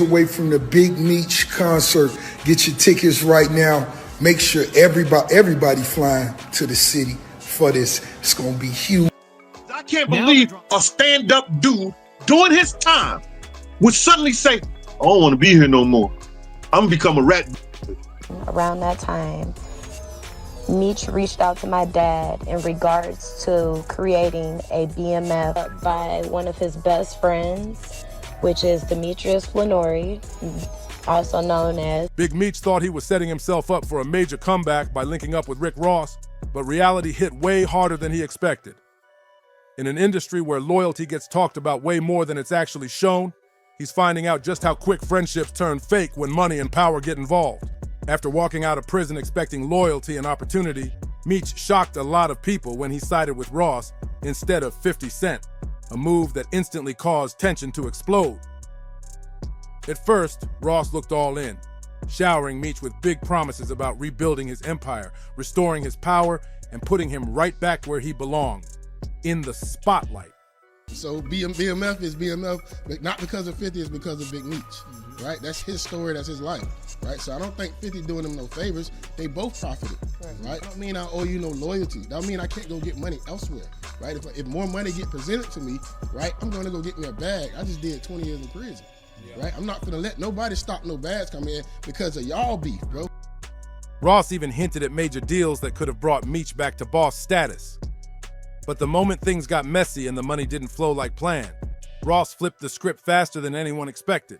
days away from the Big Meech concert. Get your tickets right now. Make sure everybody flying to the city for this. It's gonna be huge. I can't believe a stand-up dude doing his time would suddenly say, I don't want to be here no more. I'm gonna become a rat. Around that time, Meech reached out to my dad in regards to creating a BMF by one of his best friends, which is Demetrius Flannery, also known as Big Meech. Thought he was setting himself up for a major comeback by linking up with Rick Ross, but reality hit way harder than he expected. In an industry where loyalty gets talked about way more than it's actually shown, he's finding out just how quick friendships turn fake when money and power get involved. After walking out of prison expecting loyalty and opportunity, Meech shocked a lot of people when he sided with Ross instead of 50 Cent, a move that instantly caused tension to explode. At first, Ross looked all in, showering Meech with big promises about rebuilding his empire, restoring his power, and putting him right back where he belonged, in the spotlight. So BMF is BMF, but not because of 50, it's because of Big Meech, right? That's his story, that's his life, right? So I don't think 50 doing him no favors. They both profited, right? I don't mean I owe you no loyalty. That don't mean I can't go get money elsewhere, right? If more money get presented to me, right, I'm gonna go get me a bag. I just did 20 years in prison, right? I'm not gonna let nobody stop no bags come in because of y'all beef, bro. Ross even hinted at major deals that could have brought Meech back to boss status. But the moment things got messy and the money didn't flow like planned, Ross flipped the script faster than anyone expected.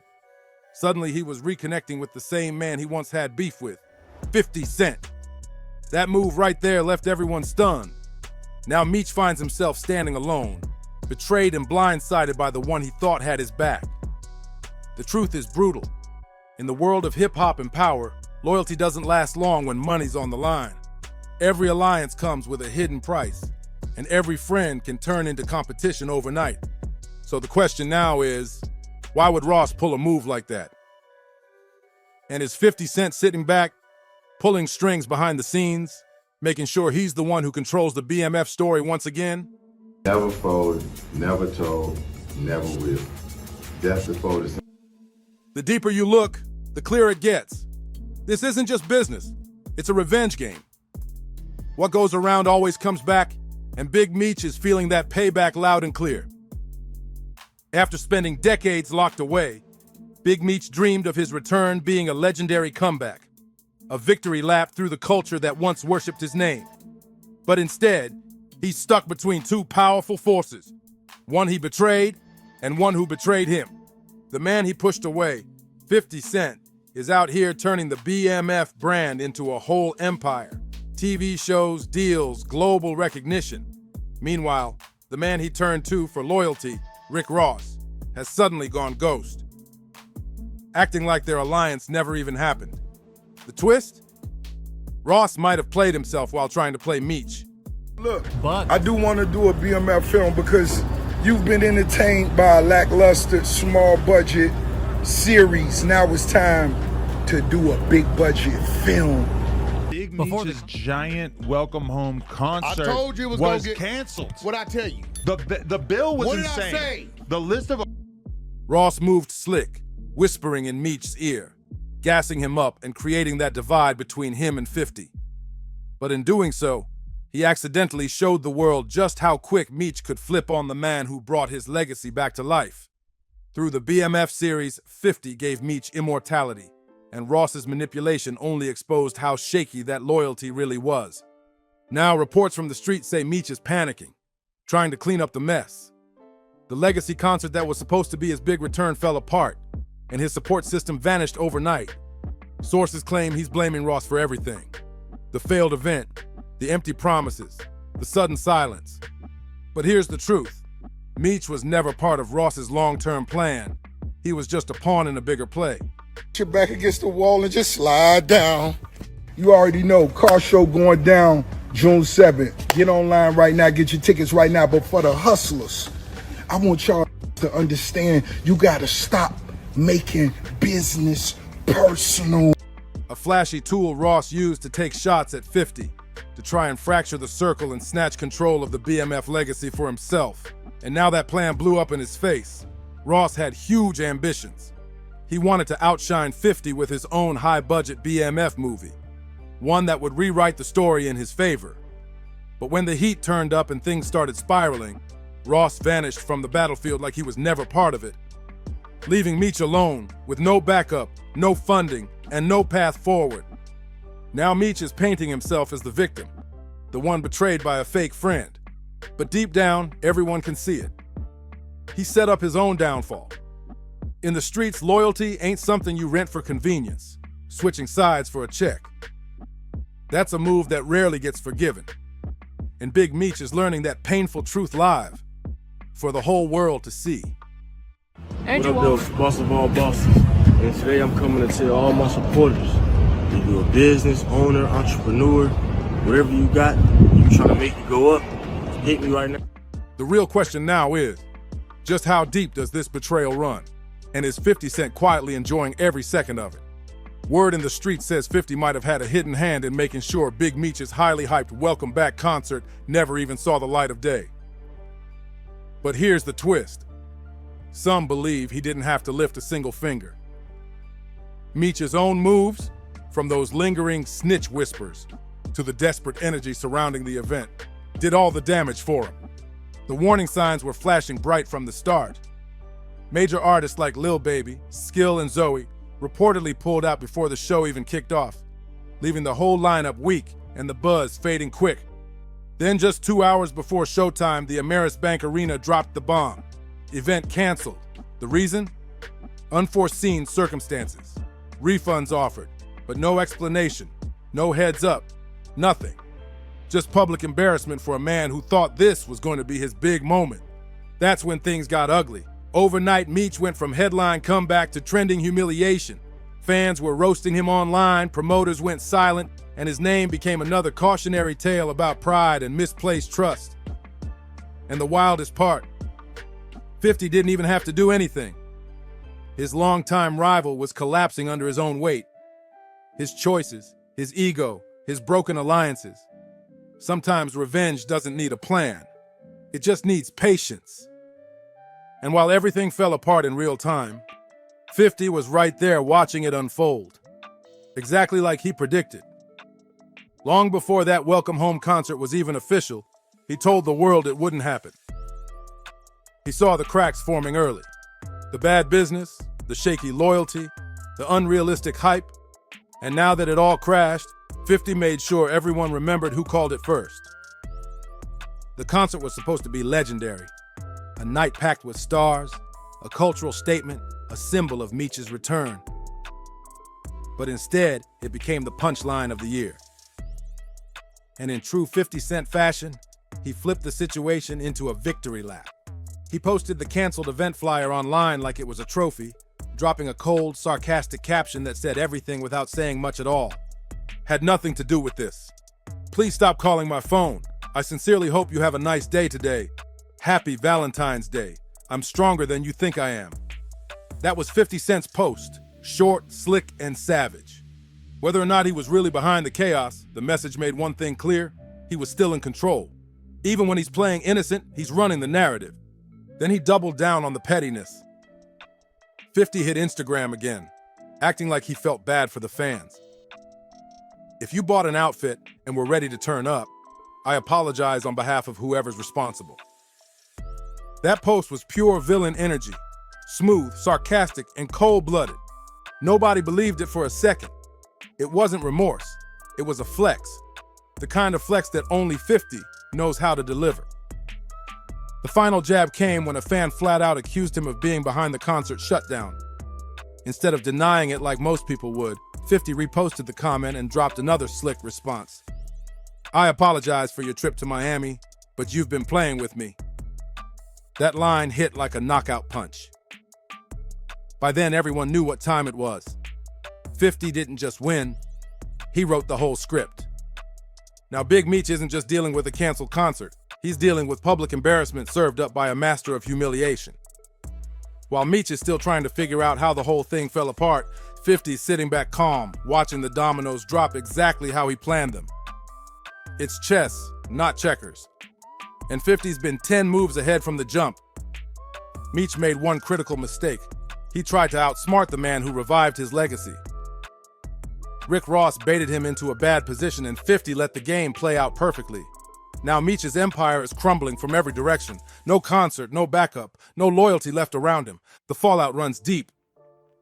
Suddenly, he was reconnecting with the same man he once had beef with, 50 Cent. That move right there left everyone stunned. Now Meech finds himself standing alone, betrayed and blindsided by the one he thought had his back. The truth is brutal. In the world of hip-hop and power, loyalty doesn't last long when money's on the line. Every alliance comes with a hidden price, and every friend can turn into competition overnight. So the question now is, why would Ross pull a move like that? And is 50 Cent sitting back, pulling strings behind the scenes, making sure he's the one who controls the BMF story once again? Never fold, never told, never will. That's the fold. The deeper you look, the clearer it gets. This isn't just business, it's a revenge game. What goes around always comes back, and Big Meech is feeling that payback loud and clear. After spending decades locked away, Big Meech dreamed of his return being a legendary comeback, a victory lap through the culture that once worshipped his name. But instead, he's stuck between two powerful forces, one he betrayed and one who betrayed him. The man he pushed away, 50 Cent, is out here turning the BMF brand into a whole empire. TV shows, deals, global recognition. Meanwhile, the man he turned to for loyalty, Rick Ross, has suddenly gone ghost, acting like their alliance never even happened. The twist? Ross might have played himself while trying to play Meech. Look, I do want to do a BMF film because you've been entertained by a lackluster, small budget series. Now it's time to do a big budget film. Big Meech's giant welcome home concert I told you it was get canceled. What'd I tell you? The bill was insane. What did I say? The list of Ross moved slick, whispering in Meech's ear, gassing him up and creating that divide between him and 50. But in doing so, he accidentally showed the world just how quick Meech could flip on the man who brought his legacy back to life. Through the BMF series, 50 gave Meech immortality, and Ross's manipulation only exposed how shaky that loyalty really was. Now reports from the street say Meech is panicking, trying to clean up the mess. The legacy concert that was supposed to be his big return fell apart, and his support system vanished overnight. Sources claim he's blaming Ross for everything. The failed event, the empty promises, the sudden silence. But here's the truth. Meech was never part of Ross's long-term plan. He was just a pawn in a bigger play. Your back against the wall and just slide down. You already know, car show going down June 7th. Get online right now, get your tickets right now. But for the hustlers, I want y'all to understand you gotta stop making business personal. A flashy tool Ross used to take shots at 50, to try and fracture the circle and snatch control of the BMF legacy for himself. And now that plan blew up in his face. Ross had huge ambitions. He wanted to outshine 50 with his own high-budget BMF movie, one that would rewrite the story in his favor. But when the heat turned up and things started spiraling, Ross vanished from the battlefield like he was never part of it, leaving Meech alone with no backup, no funding, and no path forward. Now Meech is painting himself as the victim, the one betrayed by a fake friend. But deep down, everyone can see it. He set up his own downfall. In the streets, loyalty ain't something you rent for convenience, switching sides for a check. That's a move that rarely gets forgiven. And Big Meech is learning that painful truth live for the whole world to see. What up, though, boss of all bosses. And today I'm coming to tell all my supporters, if you're a business owner, entrepreneur, whatever you got, you trying to make it go up, hit me right now. The real question now is, just how deep does this betrayal run? And is 50 Cent quietly enjoying every second of it? Word in the street says 50 might have had a hidden hand in making sure Big Meech's highly hyped Welcome Back concert never even saw the light of day. But here's the twist. Some believe he didn't have to lift a single finger. Meech's own moves, from those lingering snitch whispers to the desperate energy surrounding the event, did all the damage for him. The warning signs were flashing bright from the start. Major artists like Lil Baby, Skill, and Zoe reportedly pulled out before the show even kicked off, leaving the whole lineup weak and the buzz fading quick. Then just 2 hours before showtime, the Ameris Bank Arena dropped the bomb. Event canceled. The reason? Unforeseen circumstances. Refunds offered, but no explanation, no heads up, nothing. Just public embarrassment for a man who thought this was going to be his big moment. That's when things got ugly. Overnight, Meech went from headline comeback to trending humiliation. Fans were roasting him online, promoters went silent, and his name became another cautionary tale about pride and misplaced trust. And the wildest part, 50 didn't even have to do anything. His longtime rival was collapsing under his own weight. His choices, his ego, his broken alliances. Sometimes revenge doesn't need a plan. It just needs patience. And while everything fell apart in real time, 50 was right there watching it unfold. Exactly like he predicted. Long before that Welcome Home concert was even official, he told the world it wouldn't happen. He saw the cracks forming early. The bad business, the shaky loyalty, the unrealistic hype. And now that it all crashed, 50 made sure everyone remembered who called it first. The concert was supposed to be legendary. A night packed with stars, a cultural statement, a symbol of Meech's return. But instead, it became the punchline of the year. And in true 50 Cent fashion, he flipped the situation into a victory lap. He posted the canceled event flyer online like it was a trophy, dropping a cold, sarcastic caption that said everything without saying much at all. Had nothing to do with this. Please stop calling my phone. I sincerely hope you have a nice day today. Happy Valentine's Day. I'm stronger than you think I am. That was 50 Cent's post. Short, slick, and savage. Whether or not he was really behind the chaos, the message made one thing clear: he was still in control. Even when he's playing innocent, he's running the narrative. Then he doubled down on the pettiness. 50 hit Instagram again, acting like he felt bad for the fans. If you bought an outfit and were ready to turn up, I apologize on behalf of whoever's responsible. That post was pure villain energy, smooth, sarcastic, and cold-blooded. Nobody believed it for a second. It wasn't remorse. It was a flex. The kind of flex that only 50 knows how to deliver. The final jab came when a fan flat out accused him of being behind the concert shutdown. Instead of denying it like most people would, 50 reposted the comment and dropped another slick response. I apologize for your trip to Miami, but you've been playing with me. That line hit like a knockout punch. By then, everyone knew what time it was. 50 didn't just win, he wrote the whole script. Now, Big Meech isn't just dealing with a canceled concert. He's dealing with public embarrassment served up by a master of humiliation. While Meech is still trying to figure out how the whole thing fell apart, 50's sitting back calm, watching the dominoes drop exactly how he planned them. It's chess, not checkers. And 50's been 10 moves ahead from the jump. Meech made one critical mistake. He tried to outsmart the man who revived his legacy. Rick Ross baited him into a bad position, and 50 let the game play out perfectly. Now Meech's empire is crumbling from every direction. No concert, no backup, no loyalty left around him. The fallout runs deep.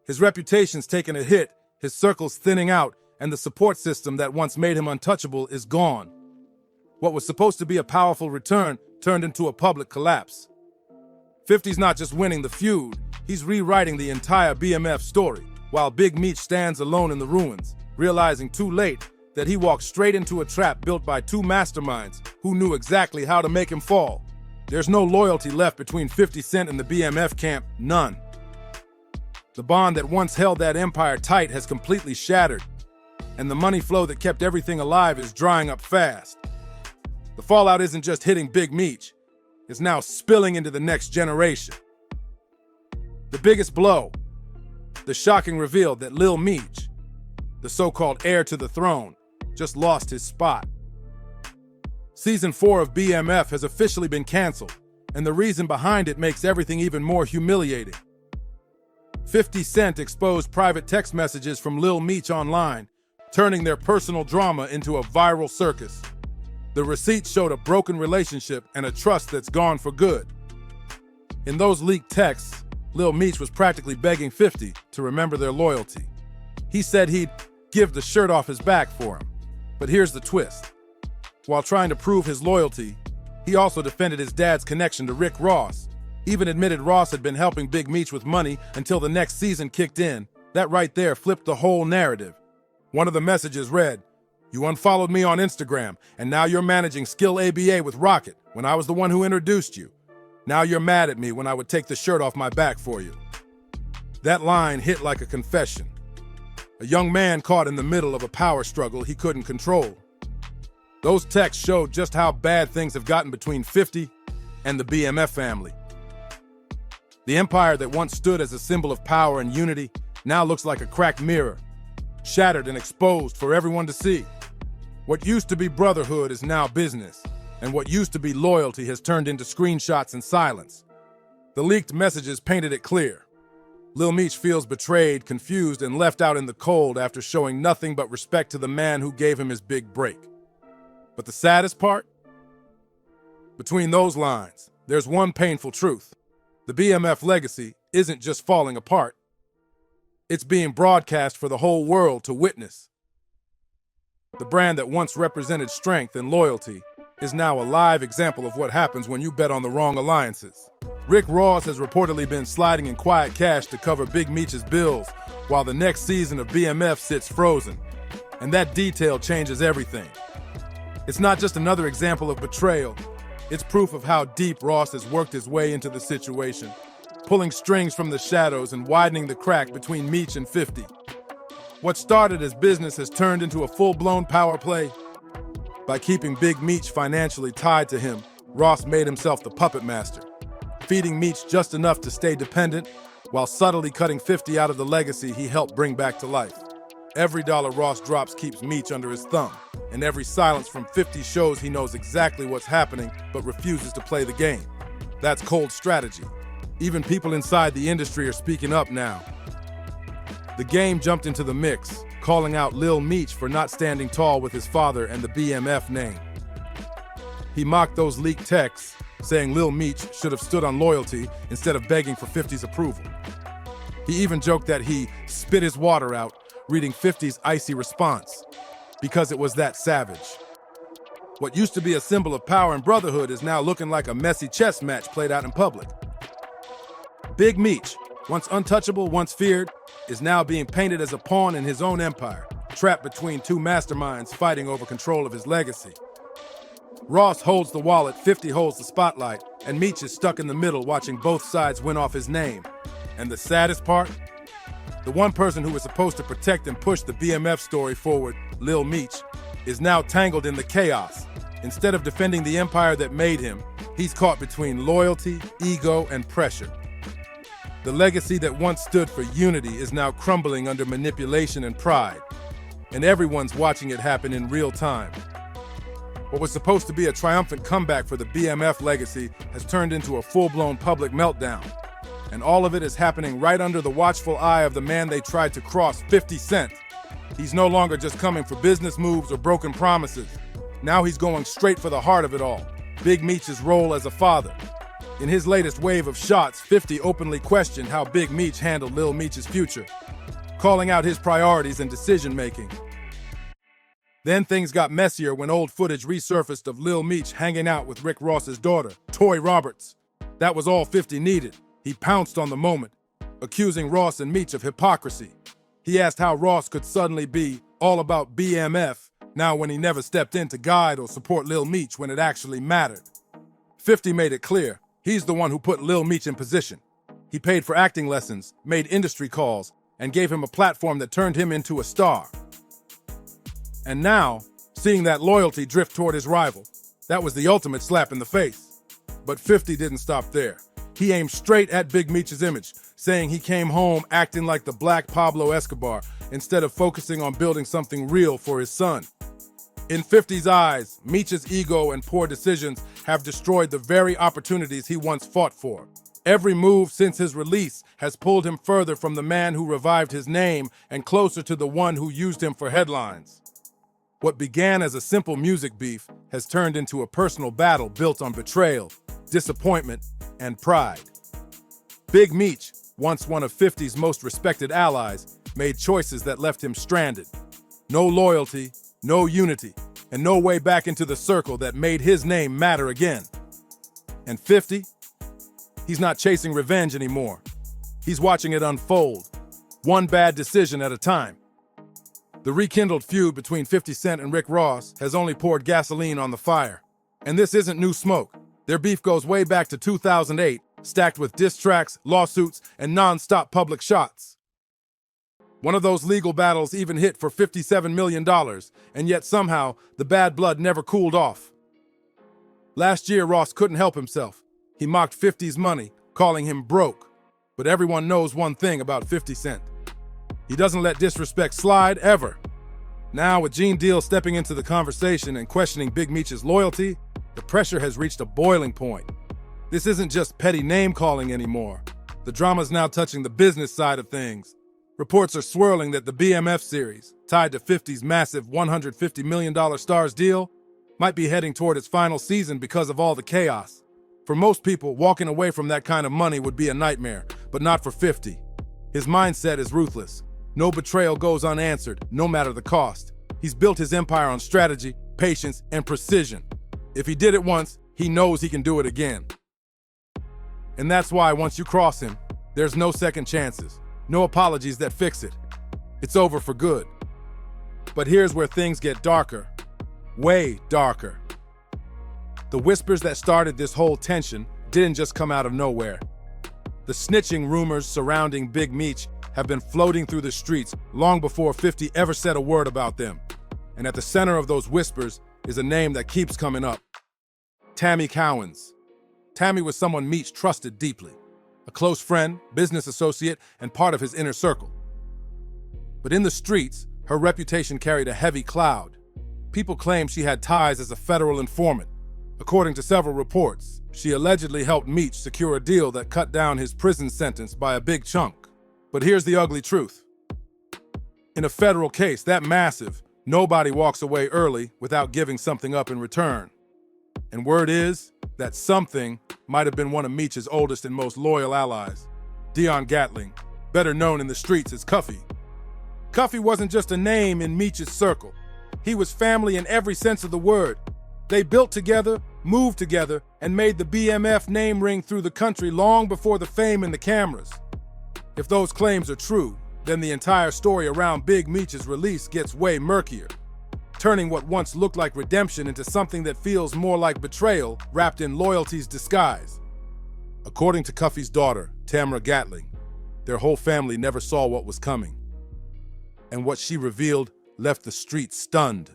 His reputation's taken a hit, his circle's thinning out, and the support system that once made him untouchable is gone. What was supposed to be a powerful return turned into a public collapse. 50's not just winning the feud, he's rewriting the entire BMF story, while Big Meech stands alone in the ruins, realizing too late that he walked straight into a trap built by two masterminds who knew exactly how to make him fall. There's no loyalty left between 50 Cent and the BMF camp, none. The bond that once held that empire tight has completely shattered, and the money flow that kept everything alive is drying up fast. The fallout isn't just hitting Big Meech, it's now spilling into the next generation. The biggest blow, the shocking reveal that Lil Meech, the so-called heir to the throne, just lost his spot. Season 4 of BMF has officially been canceled, and the reason behind it makes everything even more humiliating. 50 Cent exposed private text messages from Lil Meech online, turning their personal drama into a viral circus. The receipts showed a broken relationship and a trust that's gone for good. In those leaked texts, Lil Meech was practically begging 50 to remember their loyalty. He said he'd give the shirt off his back for him. But here's the twist. While trying to prove his loyalty, he also defended his dad's connection to Rick Ross, even admitted Ross had been helping Big Meech with money until the next season kicked in. That right there flipped the whole narrative. One of the messages read, "You unfollowed me on Instagram, and now you're managing Skill ABA with Rocket when I was the one who introduced you. Now you're mad at me when I would take the shirt off my back for you." That line hit like a confession. A young man caught in the middle of a power struggle he couldn't control. Those texts showed just how bad things have gotten between 50 and the BMF family. The empire that once stood as a symbol of power and unity now looks like a cracked mirror, shattered and exposed for everyone to see. What used to be brotherhood is now business, and what used to be loyalty has turned into screenshots and silence. The leaked messages painted it clear. Lil Meech feels betrayed, confused, and left out in the cold after showing nothing but respect to the man who gave him his big break. But the saddest part? Between those lines, there's one painful truth. The BMF legacy isn't just falling apart. It's being broadcast for the whole world to witness. The brand that once represented strength and loyalty is now a live example of what happens when you bet on the wrong alliances. Rick Ross has reportedly been sliding in quiet cash to cover Big Meech's bills, while the next season of BMF sits frozen. And that detail changes everything. It's not just another example of betrayal, it's proof of how deep Ross has worked his way into the situation, pulling strings from the shadows and widening the crack between Meech and 50. What started as business has turned into a full-blown power play. By keeping Big Meech financially tied to him, Ross made himself the puppet master, feeding Meech just enough to stay dependent, while subtly cutting 50 out of the legacy he helped bring back to life. Every dollar Ross drops keeps Meech under his thumb, and every silence from 50 shows he knows exactly what's happening but refuses to play the game. That's cold strategy. Even people inside the industry are speaking up now. The game jumped into the mix, calling out Lil Meech for not standing tall with his father and the BMF name. He mocked those leaked texts, saying Lil Meech should have stood on loyalty instead of begging for 50's approval. He even joked that he spit his water out, reading 50's icy response, because it was that savage. What used to be a symbol of power and brotherhood is now looking like a messy chess match played out in public. Big Meech, once untouchable, once feared, is now being painted as a pawn in his own empire, trapped between two masterminds fighting over control of his legacy. Ross holds the wallet, 50 holds the spotlight, and Meech is stuck in the middle watching both sides win off his name. And the saddest part? The one person who was supposed to protect and push the BMF story forward, Lil Meech, is now tangled in the chaos. Instead of defending the empire that made him, he's caught between loyalty, ego, and pressure. The legacy that once stood for unity is now crumbling under manipulation and pride, and everyone's watching it happen in real time. What was supposed to be a triumphant comeback for the BMF legacy has turned into a full-blown public meltdown. And all of it is happening right under the watchful eye of the man they tried to cross, 50 Cent. He's no longer just coming for business moves or broken promises. Now he's going straight for the heart of it all, Big Meech's role as a father. In his latest wave of shots, 50 openly questioned how Big Meech handled Lil Meech's future, calling out his priorities and decision-making. Then things got messier when old footage resurfaced of Lil Meech hanging out with Rick Ross's daughter, Toy Roberts. That was all 50 needed. He pounced on the moment, accusing Ross and Meech of hypocrisy. He asked how Ross could suddenly be all about BMF now when he never stepped in to guide or support Lil Meech when it actually mattered. 50 made it clear he's the one who put Lil Meech in position. He paid for acting lessons, made industry calls, and gave him a platform that turned him into a star. And now, seeing that loyalty drift toward his rival, that was the ultimate slap in the face. But 50 didn't stop there. He aimed straight at Big Meech's image, saying he came home acting like the Black Pablo Escobar instead of focusing on building something real for his son. In 50's eyes, Meech's ego and poor decisions have destroyed the very opportunities he once fought for. Every move since his release has pulled him further from the man who revived his name and closer to the one who used him for headlines. What began as a simple music beef has turned into a personal battle built on betrayal, disappointment, and pride. Big Meech, once one of 50's most respected allies, made choices that left him stranded. No loyalty, no unity, and no way back into the circle that made his name matter again. And 50? He's not chasing revenge anymore. He's watching it unfold, one bad decision at a time. The rekindled feud between 50 Cent and Rick Ross has only poured gasoline on the fire. And this isn't new smoke. Their beef goes way back to 2008, stacked with diss tracks, lawsuits, and non-stop public shots. One of those legal battles even hit for $57 million, and yet somehow the bad blood never cooled off. Last year, Ross couldn't help himself. He mocked 50's money, calling him broke. But everyone knows one thing about 50 Cent. He doesn't let disrespect slide, ever. Now, with Gene Deal stepping into the conversation and questioning Big Meech's loyalty, the pressure has reached a boiling point. This isn't just petty name-calling anymore. The drama's now touching the business side of things. Reports are swirling that the BMF series, tied to 50's massive $150 million Stars deal, might be heading toward its final season because of all the chaos. For most people, walking away from that kind of money would be a nightmare, but not for 50. His mindset is ruthless. No betrayal goes unanswered, no matter the cost. He's built his empire on strategy, patience, and precision. If he did it once, he knows he can do it again. And that's why once you cross him, there's no second chances, no apologies that fix it. It's over for good. But here's where things get darker, way darker. The whispers that started this whole tension didn't just come out of nowhere. The snitching rumors surrounding Big Meech have been floating through the streets long before 50 ever said a word about them. And at the center of those whispers is a name that keeps coming up. Tammy Cowens. Tammy was someone Meech trusted deeply, a close friend, business associate, and part of his inner circle. But in the streets, her reputation carried a heavy cloud. People claimed she had ties as a federal informant. According to several reports, she allegedly helped Meech secure a deal that cut down his prison sentence by a big chunk. But here's the ugly truth. In a federal case that massive, nobody walks away early without giving something up in return. And word is that something might have been one of Meech's oldest and most loyal allies, Dion Gatling, better known in the streets as Cuffy. Cuffy wasn't just a name in Meech's circle. He was family in every sense of the word. They built together, moved together, and made the BMF name ring through the country long before the fame and the cameras. If those claims are true, then the entire story around Big Meech's release gets way murkier, turning what once looked like redemption into something that feels more like betrayal wrapped in loyalty's disguise. According to Cuffy's daughter, Tamara Gatling, their whole family never saw what was coming. And what she revealed left the streets stunned.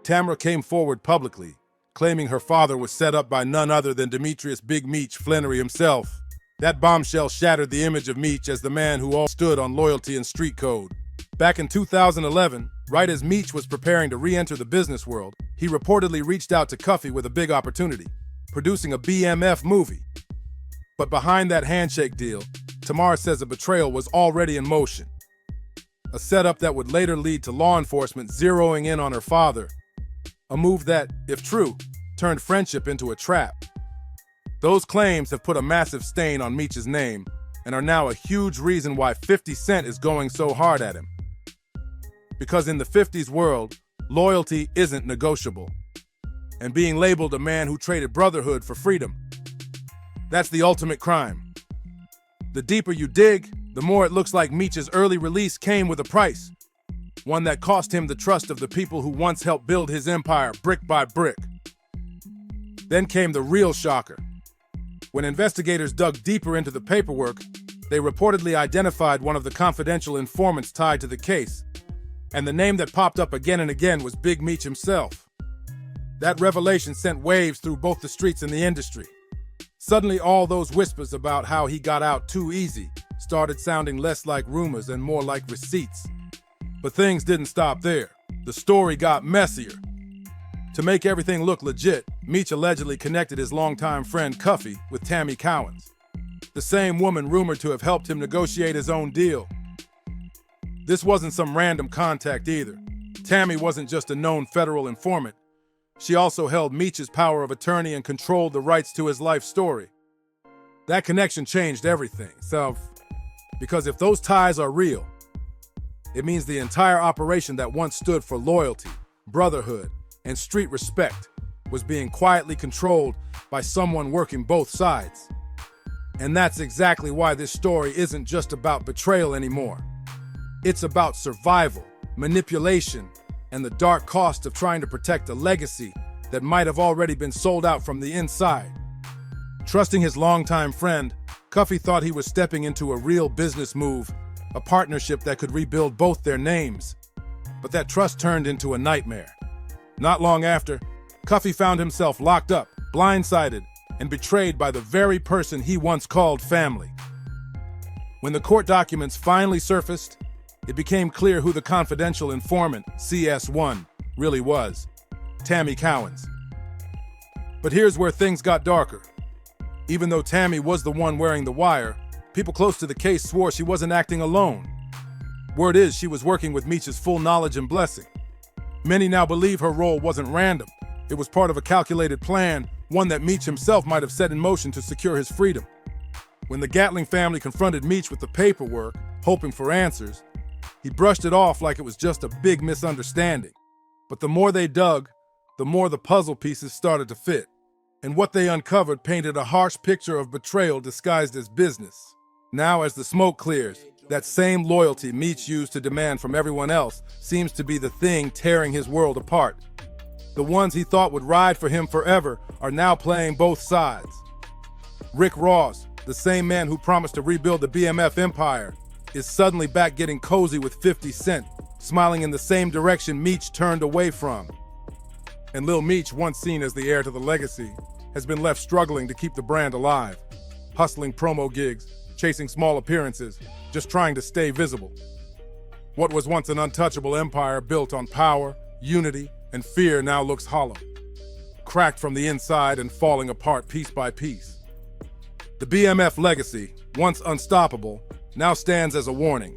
Tamara came forward publicly, claiming her father was set up by none other than Demetrius Big Meech Flannery himself. That bombshell shattered the image of Meech as the man who all stood on loyalty and street code. Back in 2011, right as Meech was preparing to re-enter the business world, he reportedly reached out to Cuffy with a big opportunity, producing a BMF movie. But behind that handshake deal, Tamara says a betrayal was already in motion. A setup that would later lead to law enforcement zeroing in on her father. A move that, if true, turned friendship into a trap. Those claims have put a massive stain on Meech's name and are now a huge reason why 50 Cent is going so hard at him. Because in the 50s world, loyalty isn't negotiable. And being labeled a man who traded brotherhood for freedom, that's the ultimate crime. The deeper you dig, the more it looks like Meech's early release came with a price. One that cost him the trust of the people who once helped build his empire brick by brick. Then came the real shocker. When investigators dug deeper into the paperwork, they reportedly identified one of the confidential informants tied to the case. And the name that popped up again and again was Big Meech himself. That revelation sent waves through both the streets and the industry. Suddenly, all those whispers about how he got out too easy started sounding less like rumors and more like receipts. But things didn't stop there. The story got messier. To make everything look legit, Meech allegedly connected his longtime friend Cuffy with Tammy Cowens, the same woman rumored to have helped him negotiate his own deal. This wasn't some random contact either. Tammy wasn't just a known federal informant. She also held Meech's power of attorney and controlled the rights to his life story. That connection changed everything. Because if those ties are real, it means the entire operation that once stood for loyalty, brotherhood, and street respect was being quietly controlled by someone working both sides. And that's exactly why this story isn't just about betrayal anymore. It's about survival, manipulation, and the dark cost of trying to protect a legacy that might have already been sold out from the inside. Trusting his longtime friend, Cuffy thought he was stepping into a real business move, a partnership that could rebuild both their names. But that trust turned into a nightmare. Not long after, Cuffy found himself locked up, blindsided, and betrayed by the very person he once called family. When the court documents finally surfaced, it became clear who the confidential informant, CS1, really was: Tammy Cowens. But here's where things got darker. Even though Tammy was the one wearing the wire, people close to the case swore she wasn't acting alone. Word is she was working with Meech's full knowledge and blessing. Many now believe her role wasn't random. It was part of a calculated plan, one that Meech himself might have set in motion to secure his freedom. When the Gatling family confronted Meech with the paperwork, hoping for answers, he brushed it off like it was just a big misunderstanding. But the more they dug, the more the puzzle pieces started to fit. And what they uncovered painted a harsh picture of betrayal disguised as business. Now, as the smoke clears, that same loyalty Meech used to demand from everyone else seems to be the thing tearing his world apart. The ones he thought would ride for him forever are now playing both sides. Rick Ross, the same man who promised to rebuild the BMF empire, is suddenly back getting cozy with 50 Cent, smiling in the same direction Meech turned away from. And Lil Meech, once seen as the heir to the legacy, has been left struggling to keep the brand alive, hustling promo gigs, chasing small appearances, just trying to stay visible. What was once an untouchable empire built on power, unity, and fear now looks hollow, cracked from the inside and falling apart piece by piece. The BMF legacy, once unstoppable, now stands as a warning,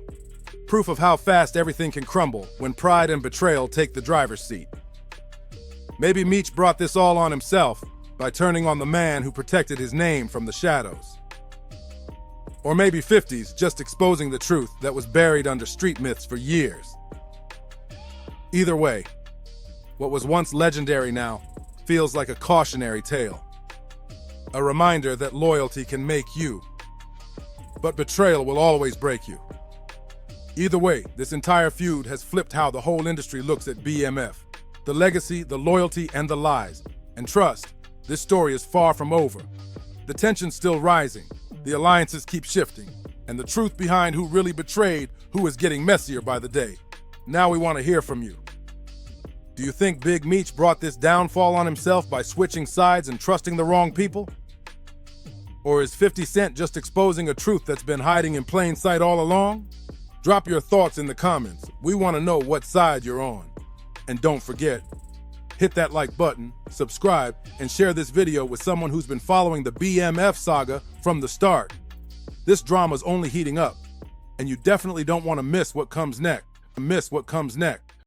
proof of how fast everything can crumble when pride and betrayal take the driver's seat. Maybe Meech brought this all on himself by turning on the man who protected his name from the shadows. Or maybe 50's just exposing the truth that was buried under street myths for years. Either way, what was once legendary now feels like a cautionary tale. A reminder that loyalty can make you, but betrayal will always break you. Either way, this entire feud has flipped how the whole industry looks at BMF. The legacy, the loyalty, and the lies. And trust, this story is far from over. The tension's still rising, the alliances keep shifting, and the truth behind who really betrayed who is getting messier by the day. Now we want to hear from you. Do you think Big Meech brought this downfall on himself by switching sides and trusting the wrong people? Or is 50 Cent just exposing a truth that's been hiding in plain sight all along? Drop your thoughts in the comments. We want to know what side you're on. And don't forget, hit that like button, subscribe, and share this video with someone who's been following the BMF saga from the start. This drama's only heating up, and you definitely don't want to miss what comes next.